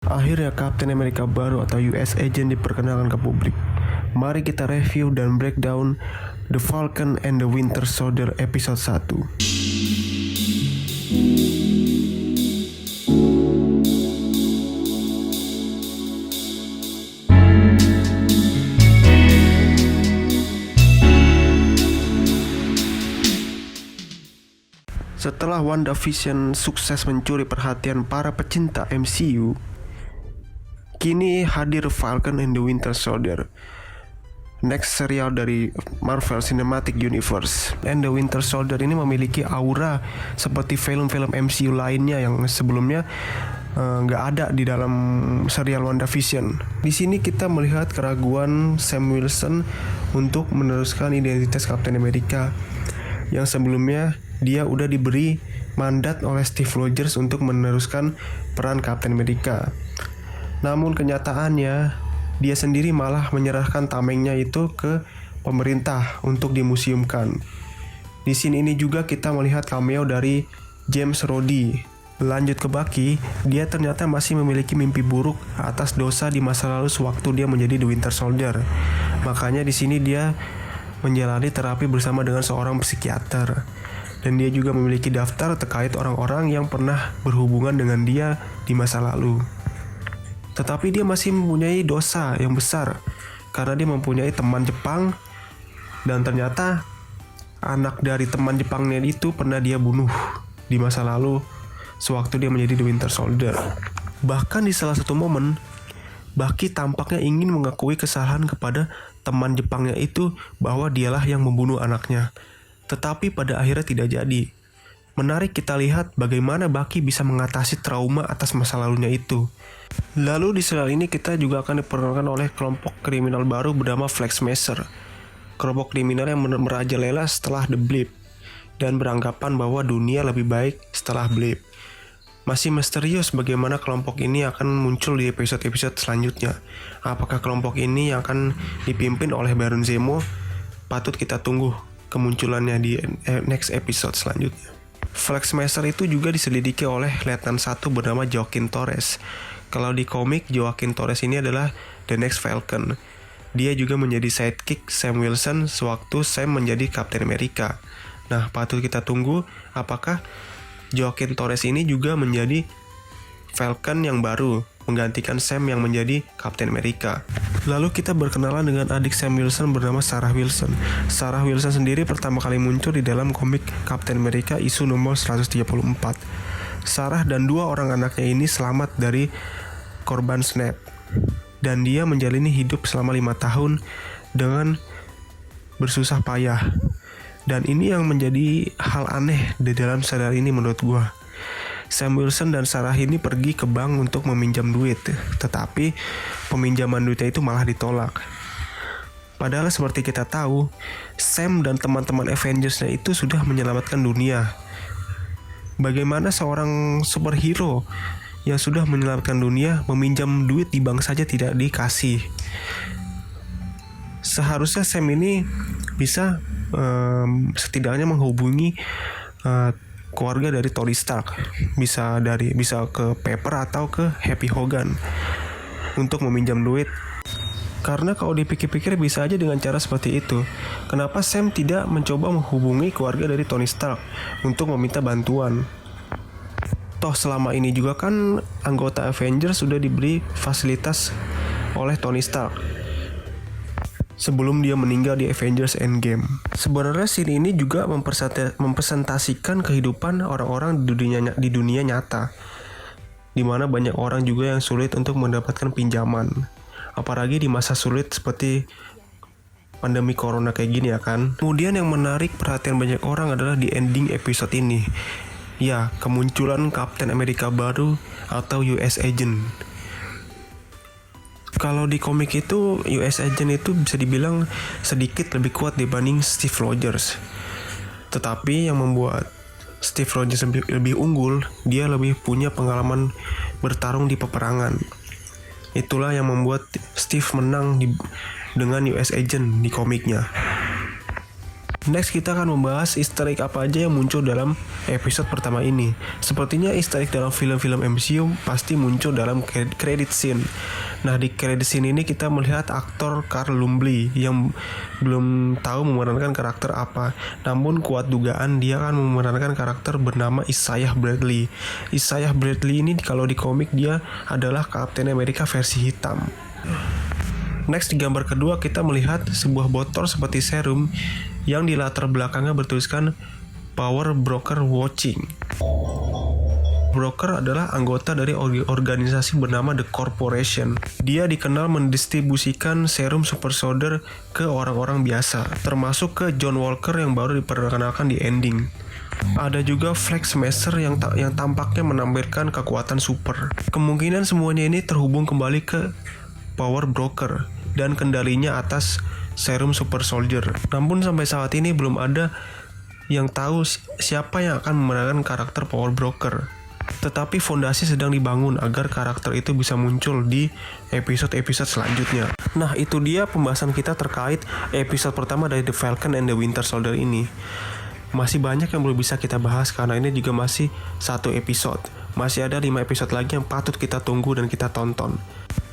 Akhirnya Captain America baru atau US Agent diperkenalkan ke publik. Mari kita review dan breakdown The Falcon and the Winter Soldier episode 1. Setelah WandaVision sukses mencuri perhatian para pecinta MCU, kini hadir Falcon and the Winter Soldier, next serial dari Marvel Cinematic Universe. And the Winter Soldier ini memiliki aura seperti film-film MCU lainnya yang sebelumnya nggak ada di dalam serial WandaVision. Di sini kita melihat keraguan Sam Wilson untuk meneruskan identitas Captain America yang sebelumnya dia udah diberi mandat oleh Steve Rogers untuk meneruskan peran Captain America. Namun kenyataannya dia sendiri malah menyerahkan tamengnya itu ke pemerintah untuk dimuseumkan. Di sini ini juga kita melihat cameo dari James Rhodey. Lanjut ke Bucky, dia ternyata masih memiliki mimpi buruk atas dosa di masa lalu sewaktu dia menjadi The Winter Soldier. Makanya di sini dia menjalani terapi bersama dengan seorang psikiater. Dan dia juga memiliki daftar terkait orang-orang yang pernah berhubungan dengan dia di masa lalu. Tetapi dia masih mempunyai dosa yang besar karena dia mempunyai teman Jepang, dan ternyata anak dari teman Jepangnya itu pernah dia bunuh di masa lalu sewaktu dia menjadi The Winter Soldier. Bahkan di salah satu momen, Bucky tampaknya ingin mengakui kesalahan kepada teman Jepangnya itu bahwa dialah yang membunuh anaknya. Tetapi pada akhirnya tidak jadi. Menarik kita lihat bagaimana Bucky bisa mengatasi trauma atas masa lalunya itu. Lalu di serial ini kita juga akan diperkenalkan oleh kelompok kriminal baru bernama Flag Smasher. Kelompok kriminal yang merajalela setelah The Blip dan beranggapan bahwa dunia lebih baik setelah Blip. Masih misterius bagaimana kelompok ini akan muncul di episode-episode selanjutnya. Apakah kelompok ini yang akan dipimpin oleh Baron Zemo? Patut kita tunggu kemunculannya di next episode selanjutnya. Flag Smasher itu juga diselidiki oleh Letnan 1 bernama Joaquin Torres. Kalau di komik, Joaquin Torres ini adalah The Next Falcon. Dia juga menjadi sidekick Sam Wilson sewaktu Sam menjadi Captain America. Nah, patut kita tunggu apakah Joaquin Torres ini juga menjadi Falcon yang baru, menggantikan Sam yang menjadi Captain America. Lalu kita berkenalan dengan adik Sam Wilson bernama Sarah Wilson. Sarah Wilson sendiri pertama kali muncul di dalam komik Captain America isu nomor 134. Sarah dan dua orang anaknya ini selamat dari korban Snap, dan dia menjalani hidup selama 5 tahun dengan bersusah payah. Dan ini yang menjadi hal aneh di dalam serial ini menurut gua. Sam Wilson dan Sarah ini pergi ke bank untuk meminjam duit, tetapi peminjaman duitnya itu malah ditolak. Padahal seperti kita tahu, Sam dan teman-teman Avengers-nya itu sudah menyelamatkan dunia. Bagaimana seorang superhero yang sudah menyelamatkan dunia meminjam duit di bank saja tidak dikasih? Seharusnya Sam ini bisa setidaknya menghubungi keluarga dari Tony Stark, bisa ke Pepper atau ke Happy Hogan untuk meminjam duit. Karena kalau dipikir-pikir bisa aja dengan cara seperti itu. Kenapa Sam tidak mencoba menghubungi keluarga dari Tony Stark untuk meminta bantuan? Toh selama ini juga kan anggota Avengers sudah diberi fasilitas oleh Tony Stark sebelum dia meninggal di Avengers Endgame. Sebenarnya scene ini juga mempresentasikan kehidupan orang-orang di dunia nyata, di mana banyak orang juga yang sulit untuk mendapatkan pinjaman, apalagi di masa sulit seperti pandemi corona kayak gini ya kan. Kemudian yang menarik perhatian banyak orang adalah di ending episode ini, ya, kemunculan Captain America baru atau US Agent. Kalau di komik itu US Agent itu bisa dibilang sedikit lebih kuat dibanding Steve Rogers. Tetapi yang membuat Steve Rogers lebih unggul, dia lebih punya pengalaman bertarung di peperangan. Itulah yang membuat Steve menang dengan US Agent di komiknya. Next kita akan membahas easter egg apa aja yang muncul dalam episode pertama ini. Sepertinya easter egg dalam film-film MCU pasti muncul dalam credit scene. Nah, di credit scene ini kita melihat aktor Carl Lumbly yang belum tahu memerankan karakter apa. Namun kuat dugaan dia akan memerankan karakter bernama Isaiah Bradley. Isaiah Bradley ini kalau di komik dia adalah Captain America versi hitam. Next, di gambar kedua kita melihat sebuah botol seperti serum yang di latar belakangnya bertuliskan Power Broker Watching. Broker adalah anggota dari organisasi bernama The Corporation. Dia dikenal mendistribusikan serum super soldier ke orang-orang biasa, termasuk ke John Walker yang baru diperkenalkan di ending. Ada juga Flag Smasher yang tampaknya menampilkan kekuatan super. Kemungkinan semuanya ini terhubung kembali ke Power Broker dan kendalinya atas serum super soldier. Namun sampai saat ini belum ada yang tahu siapa yang akan memerankan karakter Power Broker. Tetapi fondasi sedang dibangun agar karakter itu bisa muncul di episode-episode selanjutnya. Nah, itu dia pembahasan kita terkait episode pertama dari The Falcon and the Winter Soldier ini. Masih banyak yang belum bisa kita bahas karena ini juga masih satu episode. Masih ada 5 episode lagi yang patut kita tunggu dan kita tonton.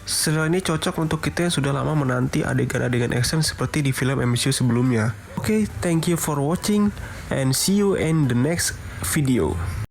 Serial ini cocok untuk kita yang sudah lama menanti adegan-adegan action seperti di film MCU sebelumnya. Oke, thank you for watching and see you in the next video.